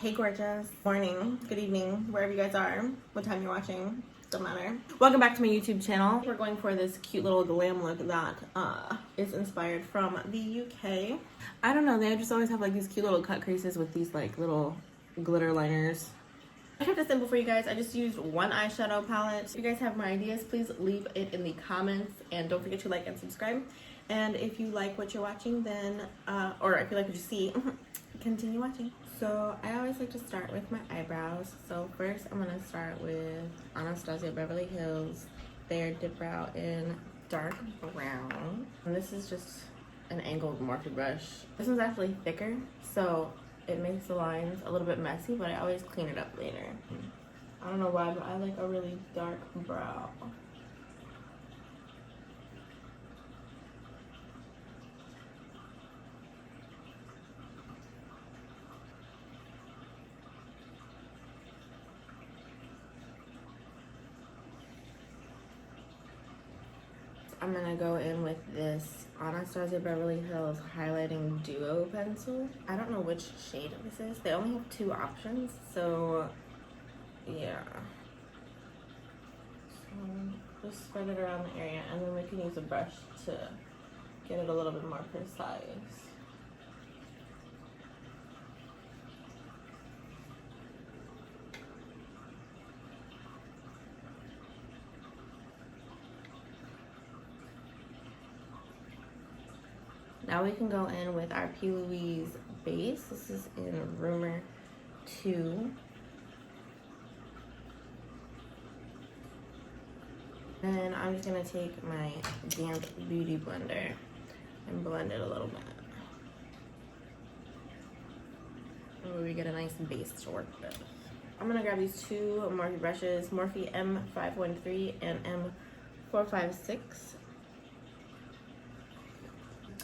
Hey gorgeous, morning, good evening, wherever you guys are, what time you're watching, don't matter. Welcome back to my YouTube channel. We're going for this cute little glam look that is inspired from the UK. I don't know, they just always have like these cute little cut creases with these like little glitter liners. I kept it simple for you guys. I just used one eyeshadow palette. If you guys have more ideas, please leave it in the comments and don't forget to like and subscribe. And if you like what you're watching, then or if you like what you see, continue watching. So I always like to start with my eyebrows. So first I'm gonna start with Anastasia Beverly Hills Their Dip Brow in dark brown. And this is just an angled Morphe brush. This one's actually thicker, so it makes the lines a little bit messy, but I always clean it up later. I don't know why, but I like a really dark brow. I'm gonna go in with this Anastasia Beverly Hills Highlighting Duo pencil. I don't know which shade this is. They only have two options, so yeah. So just spread it around the area, and then we can use a brush to get it a little bit more precise. Now we can go in with our P. Louise base. This is in Rumour 2. And I'm just gonna take my damp beauty blender and blend it a little bit. And we get a nice base to work with. I'm gonna grab these two Morphe brushes, Morphe M513 and M456.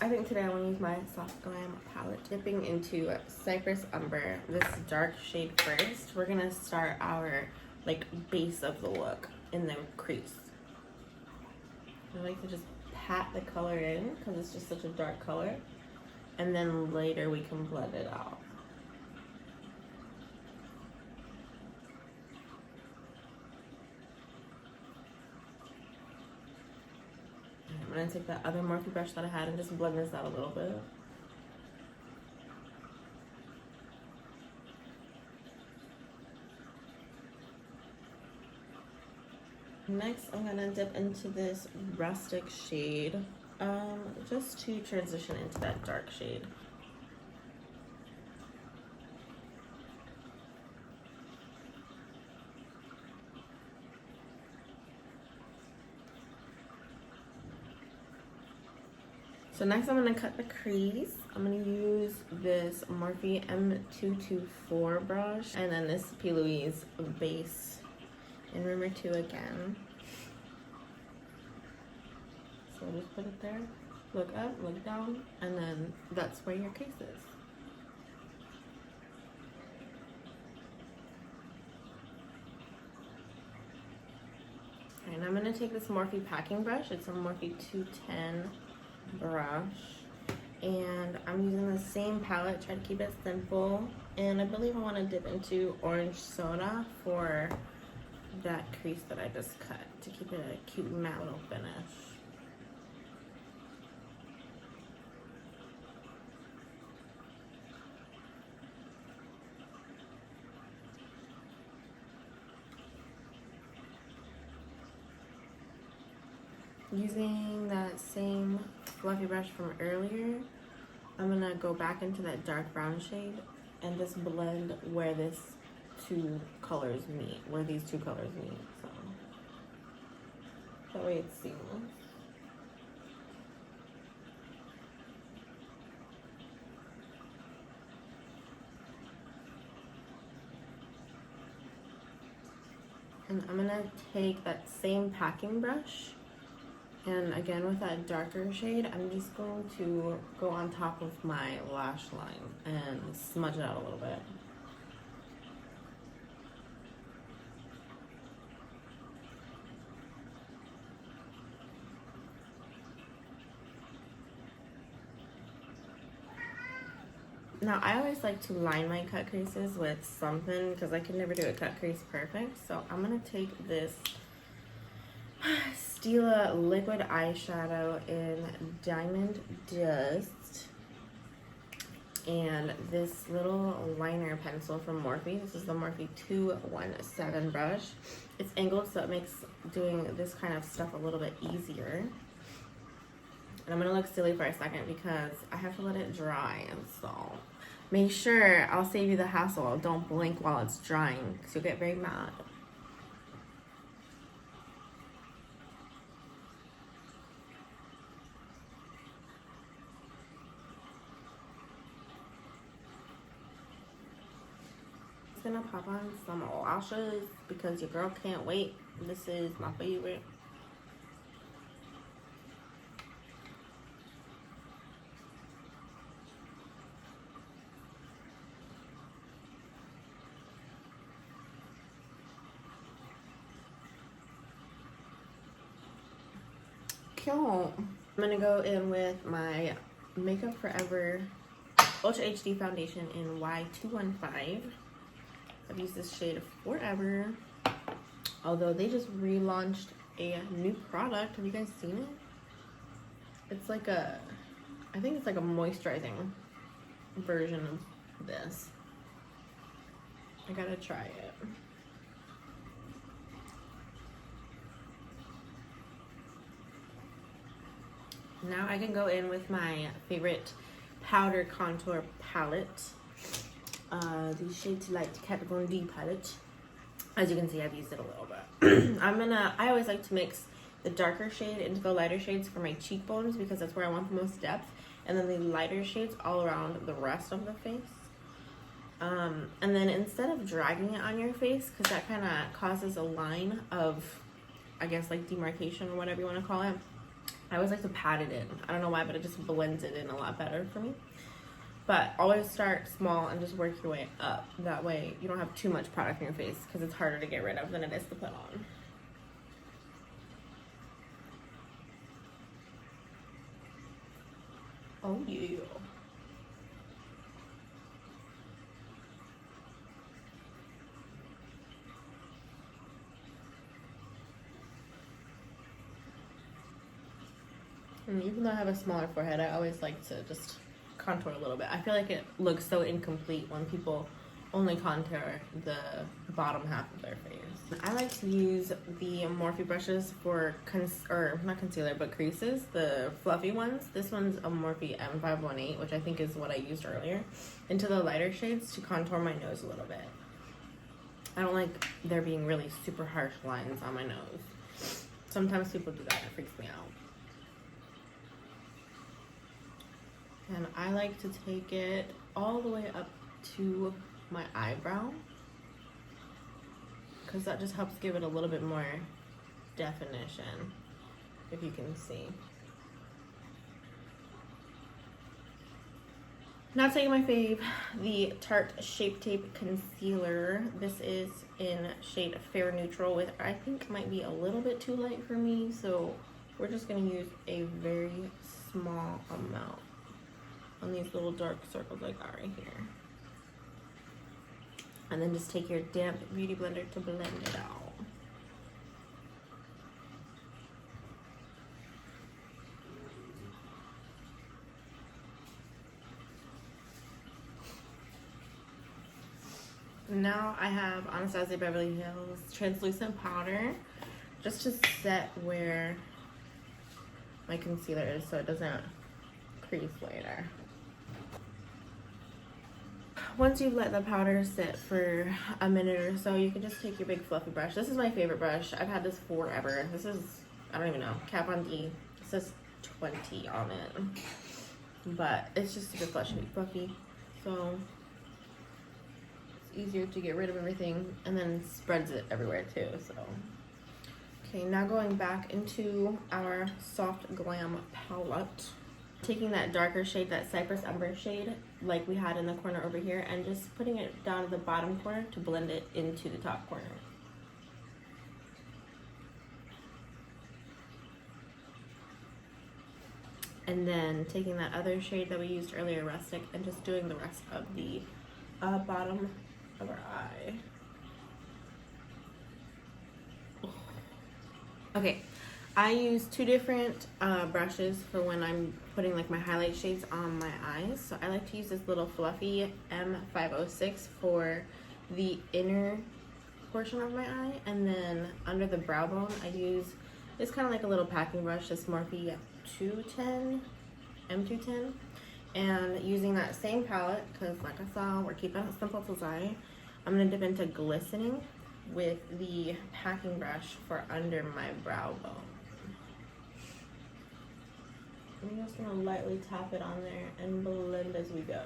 I think today I want to use my Soft Glam palette. Dipping into Cypress Umber, this dark shade first. We're gonna start our like base of the look in the crease. I like to just pat the color in because it's just such a dark color, and then later we can blend it out. I'm gonna take that other Morphe brush that I had and just blend this out a little bit. Next, I'm gonna dip into this rustic shade, just to transition into that dark shade. So next I'm gonna cut the crease. I'm gonna use this Morphe M224 brush and then this P. Louise base in Rumour 2 again. So just put it there, look up, look down, and then that's where your crease is. And I'm gonna take this Morphe packing brush. It's a Morphe 210 brush, and I'm using the same palette, try to keep it simple, and I believe I want to dip into orange soda for that crease that I just cut to keep it a cute matte little finish. Using that same fluffy brush from earlier, I'm gonna go back into that dark brown shade and just blend where these two colors meet, so that way it's seamless. And I'm gonna take that same packing brush, and again with that darker shade, I'm just going to go on top of my lash line and smudge it out a little bit. Now, I always like to line my cut creases with something because I can never do a cut crease perfect. So I'm going to take this Stila liquid eyeshadow in Diamond Dust and this little liner pencil from Morphe. This is the Morphe 217 brush. It's angled, so it makes doing this kind of stuff a little bit easier. And I'm going to look silly for a second because I have to let it dry. So make sure, I'll save you the hassle, don't blink while it's drying because you'll get very mad. I'm going to pop on some lashes because your girl can't wait. This is my favorite. I'm gonna go in with my Makeup Forever Ultra HD foundation in Y215. I've used this shade forever, although they just relaunched a new product. Have you guys seen it? It's like a, I think it's like a moisturizing version of this. I gotta try it. Now I can go in with my favorite powder contour palette. The Shade to Light Kat Von D palette. As you can see, I've used it a little bit. I always like to mix the darker shade into the lighter shades for my cheekbones because that's where I want the most depth. And then the lighter shades all around the rest of the face. And then instead of dragging it on your face, because that kind of causes a line of, I guess, like demarcation or whatever you want to call it, I always like to pat it in. I don't know why, but it just blends it in a lot better for me. But always start small and just work your way up. That way you don't have too much product in your face because it's harder to get rid of than it is to put on. Oh yeah. And even though I have a smaller forehead, I always like to just contour a little bit. I feel like it looks so incomplete when people only contour the bottom half of their face. I like to use the Morphe brushes for, not concealer, but creases, the fluffy ones. This one's a Morphe M518, which I think is what I used earlier, into the lighter shades to contour my nose a little bit. I don't like there being really super harsh lines on my nose. Sometimes people do that, it freaks me out. And I like to take it all the way up to my eyebrow because that just helps give it a little bit more definition, if you can see. Now taking my fave, the Tarte Shape Tape Concealer. This is in shade Fair Neutral, with I think might be a little bit too light for me, so we're just gonna use a very small amount on these little dark circles like that right here. And then just take your damp beauty blender to blend it out. Now I have Anastasia Beverly Hills translucent powder just to set where my concealer is so it doesn't crease later. Once you've let the powder sit for a minute or so, you can just take your big fluffy brush. This is my favorite brush. I've had this forever. This is, I don't even know, Kat Von D. It says 20 on it. But it's just super fluffy. So it's easier to get rid of everything and then spreads it everywhere too. So okay, now going back into our soft glam palette. Taking that darker shade, that Cypress Umber shade, like we had in the corner over here, and just putting it down to the bottom corner to blend it into the top corner. And then taking that other shade that we used earlier, Rustic, and just doing the rest of the bottom of our eye. Okay, I use two different brushes for when I'm putting like my highlight shades on my eyes. So I like to use this little fluffy M506 for the inner portion of my eye, and then under the brow bone I use, it's kind of like a little packing brush, this Morphe 210, M210, and using that same palette, because like I saw, we're keeping it simple to eye, I'm going to dip into glistening with the packing brush for under my brow bone. I'm just going to lightly tap it on there and blend as we go.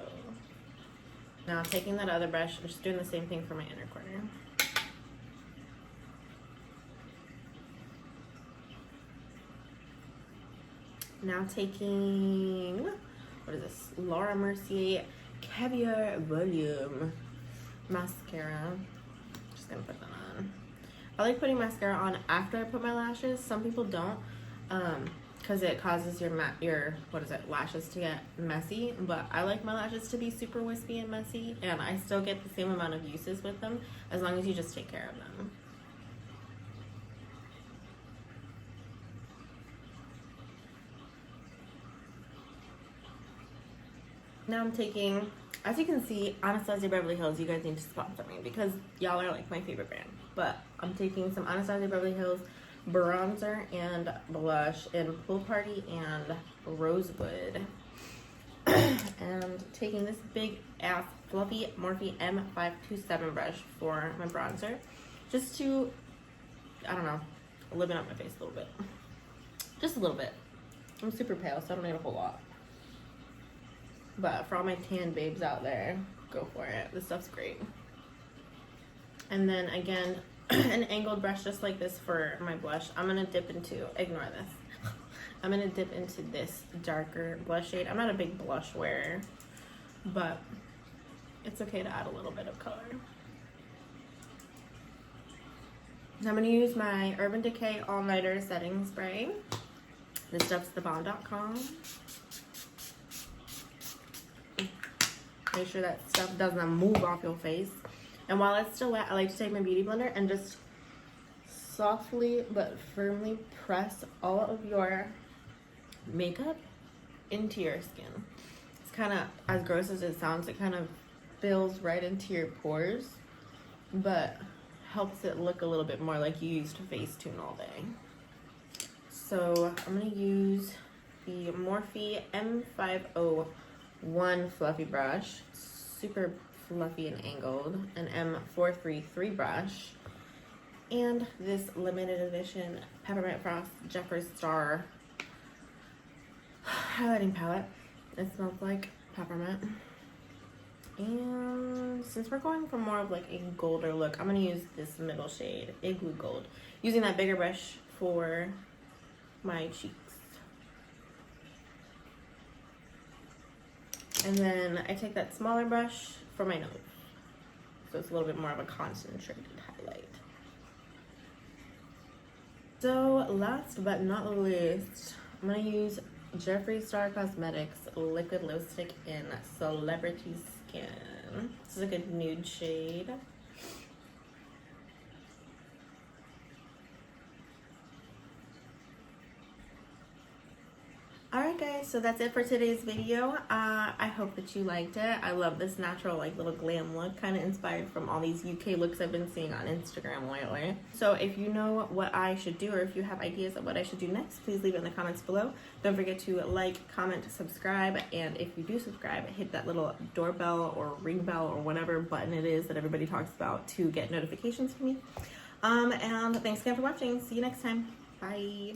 Now taking that other brush, I'm just doing the same thing for my inner corner. Now taking, what is this? Laura Mercier Caviar Volume Mascara. Just gonna put that on. I like putting mascara on after I put my lashes. Some people don't, because it causes your lashes to get messy. But I like my lashes to be super wispy and messy, and I still get the same amount of uses with them as long as you just take care of them. Now I'm taking, as you can see, Anastasia Beverly Hills. You guys need to sponsor me because y'all are like my favorite brand. But I'm taking some Anastasia Beverly Hills bronzer and blush in Pool Party and Rosewood. And taking this big ass fluffy Morphe M527 brush for my bronzer. Just to, I don't know, liven up my face a little bit. Just a little bit. I'm super pale, so I don't need a whole lot. But for all my tan babes out there, go for it. This stuff's great. And then again, an angled brush just like this for my blush. I'm gonna dip into, ignore this. I'm gonna dip into this darker blush shade. I'm not a big blush wearer, but it's okay to add a little bit of color. Now I'm gonna use my Urban Decay All Nighter Setting Spray. This stuff's thebomb.com. Make sure that stuff doesn't move off your face. And while it's still wet, I like to take my beauty blender and just softly but firmly press all of your makeup into your skin. It's kind of, as gross as it sounds, it kind of fills right into your pores, but helps it look a little bit more like you used Facetune all day. So I'm going to use the Morphe M501 fluffy brush, super fluffy and angled, an M433 brush, and this limited edition Peppermint Frost Jeffree Star highlighting palette. It smells like peppermint. And since we're going for more of like a golder look, I'm going to use this middle shade, Igloo Gold, using that bigger brush for my cheeks. And then I take that smaller brush for my nose, so it's a little bit more of a concentrated highlight. So last but not least, I'm going to use Jeffree Star Cosmetics Liquid Lipstick in Celebrity Skin. This is a good nude shade. Alright guys, so that's it for today's video. I hope that you liked it. I love this natural like little glam look, kind of inspired from all these UK looks I've been seeing on Instagram lately. So if you know what I should do, or if you have ideas of what I should do next, please leave it in the comments below. Don't forget to like, comment, subscribe, and if you do subscribe, hit that little doorbell or ring bell or whatever button it is that everybody talks about to get notifications from me. And thanks again for watching. See you next time. Bye.